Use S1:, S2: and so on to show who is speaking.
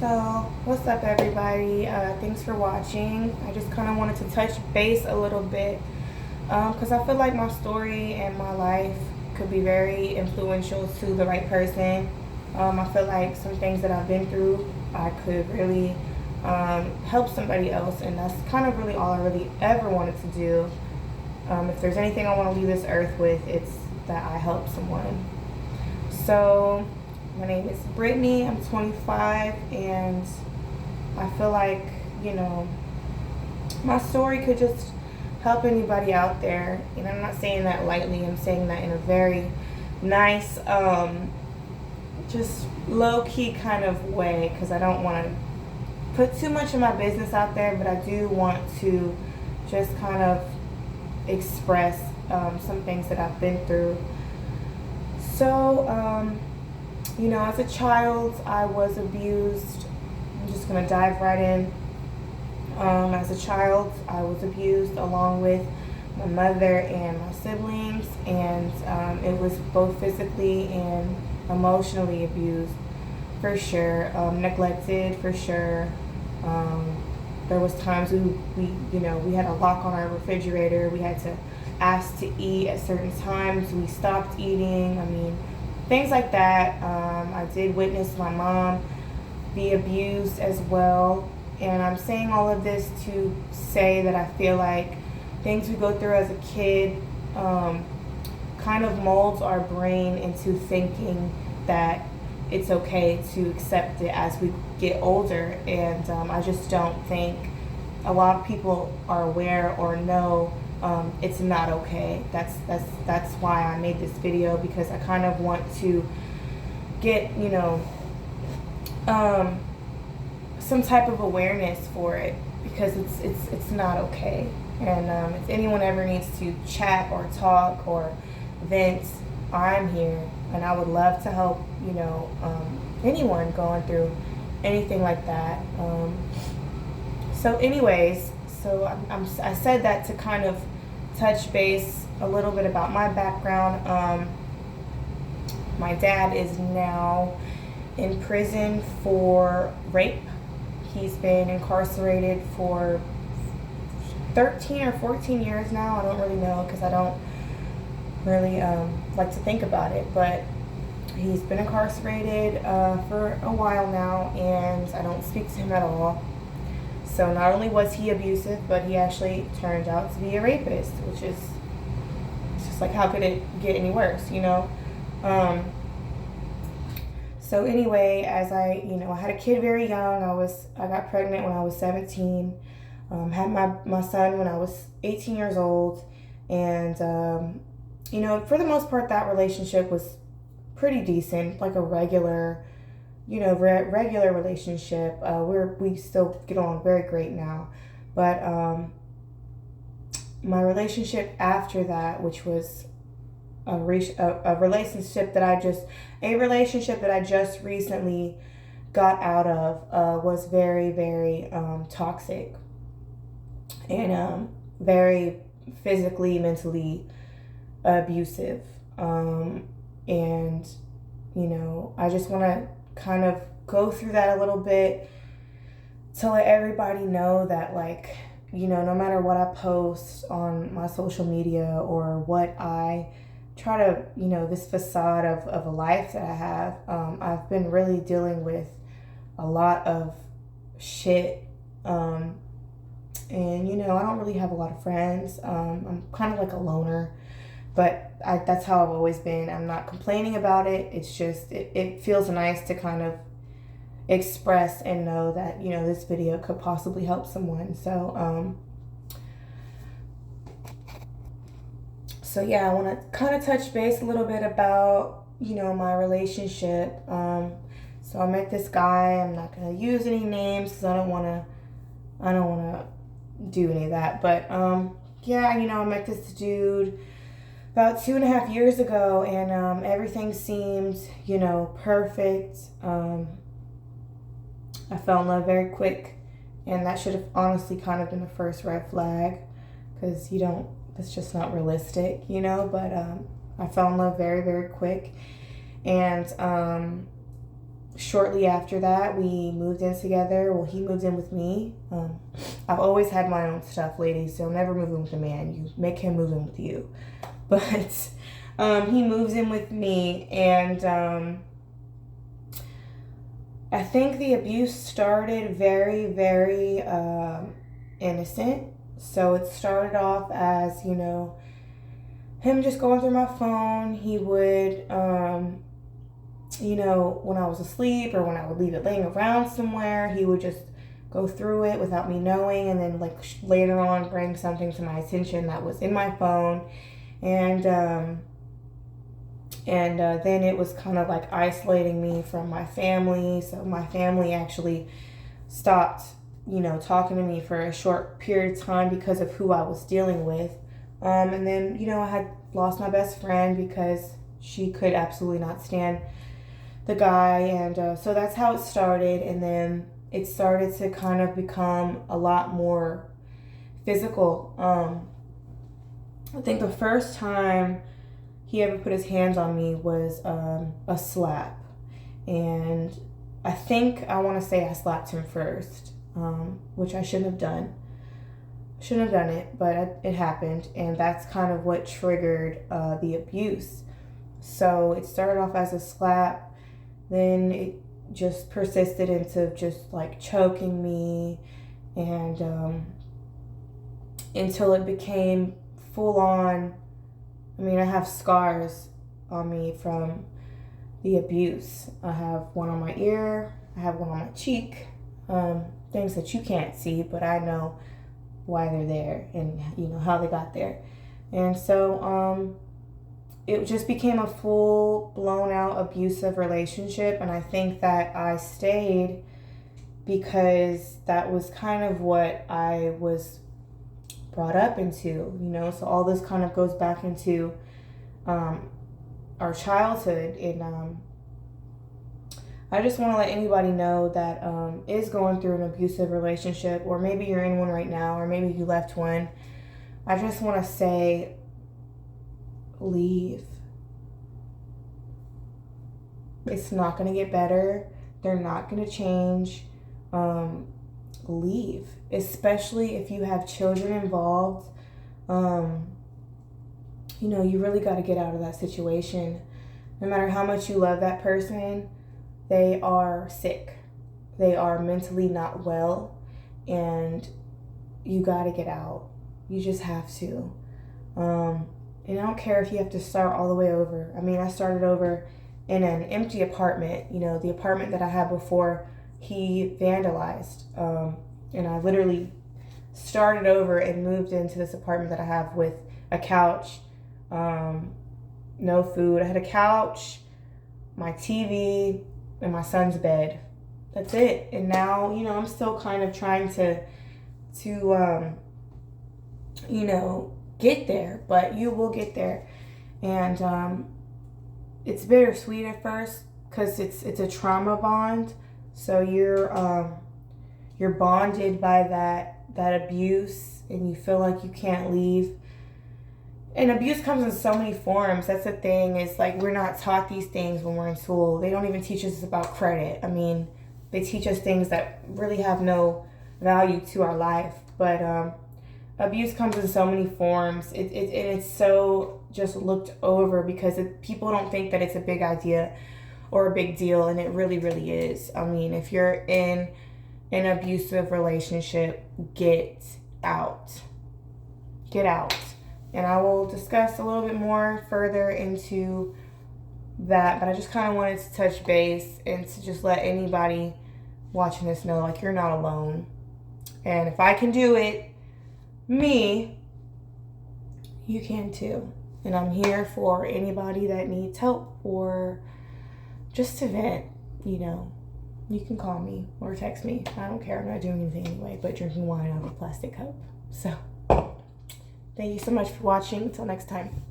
S1: So, what's up, everybody? Thanks for watching. I just kind of wanted to touch base a little bit because I feel like my story and my life could be very influential to the right person. I feel like some things that I've been through, I could really help somebody else, and that's kind of really all I really ever wanted to do. If there's anything I want to leave this earth with, it's that I help someone. So, my name is Brittany. I'm 25, and I feel like, you know, my story could just help anybody out there. And I'm not saying that lightly, I'm saying that in a very nice, just low key kind of way, because I don't want to put too much of my business out there, but I do want to just kind of express some things that I've been through. So, as a child, I was abused. I'm just going to dive right in. As a child, I was abused along with my mother and my siblings, and it was both physically and emotionally abused, for sure. Neglected, for sure. There was times we had a lock on our refrigerator. We had to ask to eat at certain times. We stopped eating. I mean, things like that. I did witness my mom be abused as well. And I'm saying all of this to say that I feel like things we go through as a kid kind of molds our brain into thinking that it's okay to accept it as we get older. And I just don't think a lot of people are aware or know it's not okay. That's why I made this video, because I kind of want to get some type of awareness for it, because it's not okay. And if anyone ever needs to chat or talk or vent, I'm here, and I would love to help anyone going through anything like that. I said that to kind of touch base a little bit about my background. My dad is now in prison for rape. He's been incarcerated for 13 or 14 years now. I don't really know, because I don't really like to think about it. But he's been incarcerated for a while now, and I don't speak to him at all. So not only was he abusive, but he actually turned out to be a rapist, which is, it's just like, how could it get any worse, So anyway, as I had a kid very young. I got pregnant when I was 17. Had my son when I was 18 years old. And, for the most part, that relationship was pretty decent, like a regular relationship. We still get on very great now. But my relationship after that, which was a relationship that I just recently got out of, was very, very toxic, and very physically, mentally abusive. And I just want to kind of go through that a little bit to let everybody know that, like, no matter what I post on my social media or what I try to, this facade of a life that I have, I've been really dealing with a lot of shit. And, I don't really have a lot of friends. I'm kind of like a loner, but that's how I've always been. I'm not complaining about it. It's just, it feels nice to kind of express and know that, this video could possibly help someone. So yeah, I want to kind of touch base a little bit about, my relationship. So I met this guy. I'm not going to use any names because I don't want to do any of that. But I met this dude about 2.5 years ago, and everything seemed, perfect. I fell in love very quick, and that should have honestly kind of been the first red flag, because it's just not realistic, but I fell in love very, very quick. And shortly after that, we moved in together. Well, he moved in with me. I've always had my own stuff, ladies, so never move in with a man. You make him move in with you. But he moves in with me, and I think the abuse started very, very innocent. So it started off as, him just going through my phone. He would, when I was asleep or when I would leave it laying around somewhere, he would just go through it without me knowing, and then later on bring something to my attention that was in my phone. And then it was kind of like isolating me from my family. So my family actually stopped, talking to me for a short period of time because of who I was dealing with. And then, I had lost my best friend because she could absolutely not stand the guy. And so that's how it started. And then it started to kind of become a lot more physical. I think the first time he ever put his hands on me was a slap. And I think I want to say I slapped him first, which I shouldn't have done. Shouldn't have done it, but it happened. And that's kind of what triggered the abuse. So it started off as a slap. Then it just persisted into just like choking me. And until it became full on. I mean, I have scars on me from the abuse. I have one on my ear. I have one on my cheek. Things that you can't see, but I know why they're there and how they got there. And so it just became a full blown out abusive relationship. And I think that I stayed because that was kind of what I was brought up into, so all this kind of goes back into our childhood. And I just want to let anybody know that is going through an abusive relationship, or maybe you're in one right now, or maybe you left one. I just want to say, leave. It's not going to get better. They're not going to change. Leave, especially if you have children involved. You really got to get out of that situation. No matter how much you love that person, they are sick. They are mentally not well, and you got to get out. You just have to. And I don't care if you have to start all the way over. I mean, I started over in an empty apartment, the apartment that I had before he vandalized. And I literally started over and moved into this apartment that I have with a couch, no food. I had a couch, my TV, and my son's bed. That's it. And now, I'm still kind of trying to get there, but you will get there. And it's bittersweet at first because it's a trauma bond. So you're bonded by that abuse, and you feel like you can't leave. And abuse comes in so many forms. That's the thing, is like we're not taught these things when we're in school. They don't even teach us about credit. I mean, they teach us things that really have no value to our life. But abuse comes in so many forms. It's so just looked over because people don't think that it's a big idea or a big deal, and it really, really is. I mean, if you're in an abusive relationship, get out. Get out. And I will discuss a little bit more further into that, but I just kind of wanted to touch base and to just let anybody watching this know, like, you're not alone. And if I can do it, you can too. And I'm here for anybody that needs help or just to vent, You can call me or text me. I don't care. I'm not doing anything anyway but drinking wine out of a plastic cup. So, thank you so much for watching. Until next time.